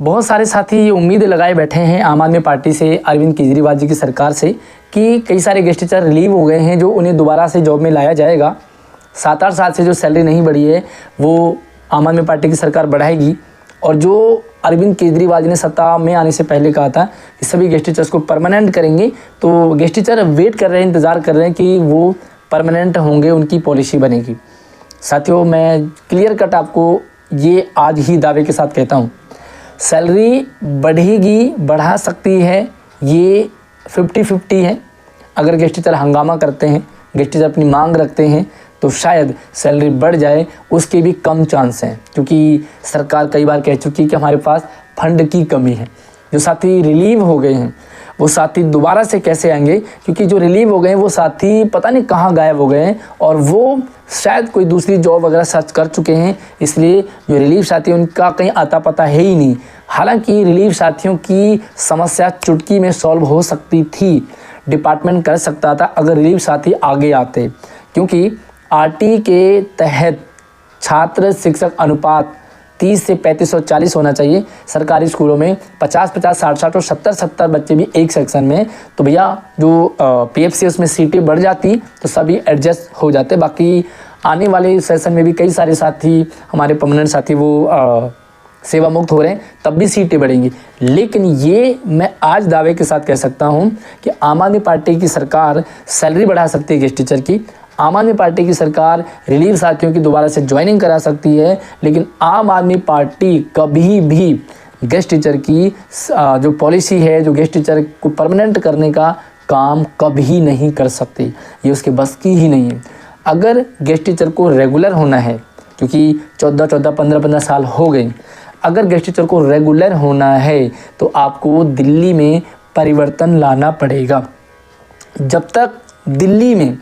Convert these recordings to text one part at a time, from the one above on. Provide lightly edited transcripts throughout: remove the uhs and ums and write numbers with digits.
बहुत सारे साथी ये उम्मीद लगाए बैठे हैं आम आदमी पार्टी से, अरविंद केजरीवाल जी की सरकार से, कि कई सारे गेस्ट टीचर रिलीव हो गए हैं जो उन्हें दोबारा से जॉब में लाया जाएगा। 7-8 साल से जो सैलरी नहीं बढ़ी है वो आम आदमी पार्टी की सरकार बढ़ाएगी। और जो अरविंद केजरीवाल जी ने सत्ता में आने से पहले कहा था कि सभी गेस्ट टीचर्स को परमानेंट करेंगे, तो गेस्ट टीचर वेट कर रहे हैं, इंतज़ार कर रहे हैं कि वो परमानेंट होंगे, उनकी पॉलिसी बनेगी। साथियों, मैं क्लियर कट आपको ये आज ही दावे के साथ कहता हूँ, सैलरी बढ़ेगी, बढ़ा सकती है, ये 50-50 है। अगर गेस्ट टीचर हंगामा करते हैं, गेस्ट टीचर अपनी मांग रखते हैं, तो शायद सैलरी बढ़ जाए, उसके भी कम चांस हैं, क्योंकि सरकार कई बार कह चुकी है कि हमारे पास फंड की कमी है। जो साथी रिलीव हो गए हैं वो साथी दोबारा से कैसे आएंगे, क्योंकि जो रिलीव हो गए हैं वो साथी पता नहीं कहाँ गायब हो गए हैं और वो शायद कोई दूसरी जॉब वगैरह सर्च कर चुके हैं, इसलिए जो रिलीव साथी उनका कहीं आता पता है ही नहीं। हालांकि रिलीव साथियों की समस्या चुटकी में सॉल्व हो सकती थी, डिपार्टमेंट कर सकता था अगर रिलीव साथी आगे आते, क्योंकि आरटी के तहत छात्र शिक्षक अनुपात 30 से 35 और 40 होना चाहिए। सरकारी स्कूलों में 50-50, 60-60 और 70-70 बच्चे भी एक सेक्शन में, तो भैया जो पीएफसी उसमें सीटें बढ़ जाती तो सभी एडजस्ट हो जाते। बाकी आने वाले सेशन में भी कई सारे साथी, हमारे परमानेंट साथी वो सेवा मुक्त हो रहे हैं, तब भी सीटें बढ़ेंगी। लेकिन ये मैं आज दावे के साथ कह सकता हूँ कि आम आदमी पार्टी की सरकार सैलरी बढ़ा सकती है गेस्ट टीचर की, आम आदमी पार्टी की सरकार रिलीव साथियों की दोबारा से ज्वाइनिंग करा सकती है, लेकिन आम आदमी पार्टी कभी भी गेस्ट टीचर की जो पॉलिसी है, जो गेस्ट टीचर को परमानेंट करने का काम कभी नहीं कर सकती, ये उसके बस की ही नहीं है। अगर गेस्ट टीचर को रेगुलर होना है, क्योंकि 14-14, 15-15 साल हो गए, अगर गेस्ट टीचर को रेगुलर होना है तो आपको दिल्ली में परिवर्तन लाना पड़ेगा। जब तक दिल्ली में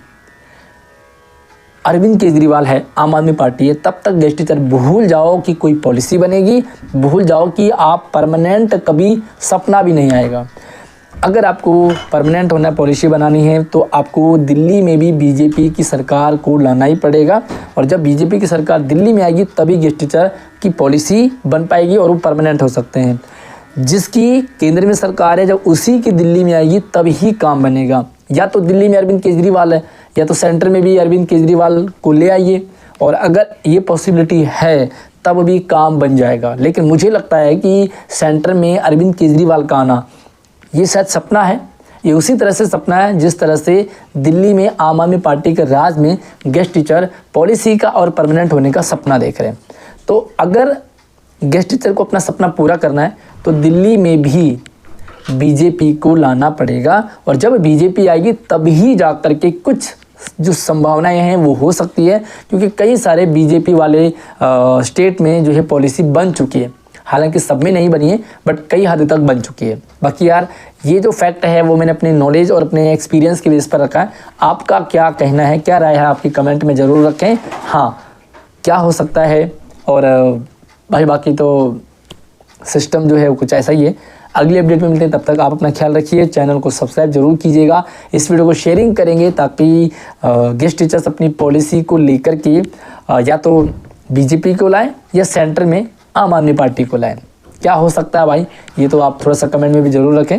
अरविंद केजरीवाल है, आम आदमी पार्टी है, तब तक गेस्ट टीचर भूल जाओ कि कोई पॉलिसी बनेगी, भूल जाओ कि आप परमानेंट कभी सपना भी नहीं आएगा। अगर आपको परमानेंट होना, पॉलिसी बनानी है, तो आपको दिल्ली में भी बीजेपी की सरकार को लाना ही पड़ेगा। और जब बीजेपी की सरकार दिल्ली में आएगी तभी गेस्ट टीचर की पॉलिसी बन पाएगी और वो परमानेंट हो सकते हैं। जिसकी केंद्र में सरकार है, जब उसी की दिल्ली में आएगी तभी काम बनेगा। या तो दिल्ली में अरविंद केजरीवाल है, या तो सेंटर में भी अरविंद केजरीवाल को ले आइए, और अगर ये पॉसिबिलिटी है तब भी काम बन जाएगा। लेकिन मुझे लगता है कि सेंटर में अरविंद केजरीवाल का आना ये शायद सपना है, ये उसी तरह से सपना है जिस तरह से दिल्ली में आम आदमी पार्टी के राज में गेस्ट टीचर पॉलिसी का और परमानेंट होने का सपना देख रहे हैं। तो अगर गेस्ट टीचर को अपना सपना पूरा करना है तो दिल्ली में भी बीजेपी को लाना पड़ेगा, और जब बीजेपी आएगी तभी जा कर के कुछ जो संभावनाएं हैं वो हो सकती है, क्योंकि कई सारे बीजेपी वाले स्टेट में जो है पॉलिसी बन चुकी है। हालांकि सब में नहीं बनी है, बट कई हद तक बन चुकी है। बाकी यार, ये जो फैक्ट है वो मैंने अपने नॉलेज और अपने एक्सपीरियंस के बेस पर रखा है। आपका क्या कहना है, क्या राय है, आपकी कमेंट में ज़रूर रखें। हाँ, क्या हो सकता है, और भाई बाकी तो सिस्टम जो है वो कुछ ऐसा ही है। अगली अपडेट में मिलते हैं, तब तक आप अपना ख्याल रखिए। चैनल को सब्सक्राइब जरूर कीजिएगा, इस वीडियो को शेयरिंग करेंगे ताकि गेस्ट टीचर्स अपनी पॉलिसी को लेकर के या तो बीजेपी को लाएं या सेंटर में आम आदमी पार्टी को लाएं। क्या हो सकता है भाई, ये तो आप थोड़ा सा कमेंट में भी ज़रूर रखें।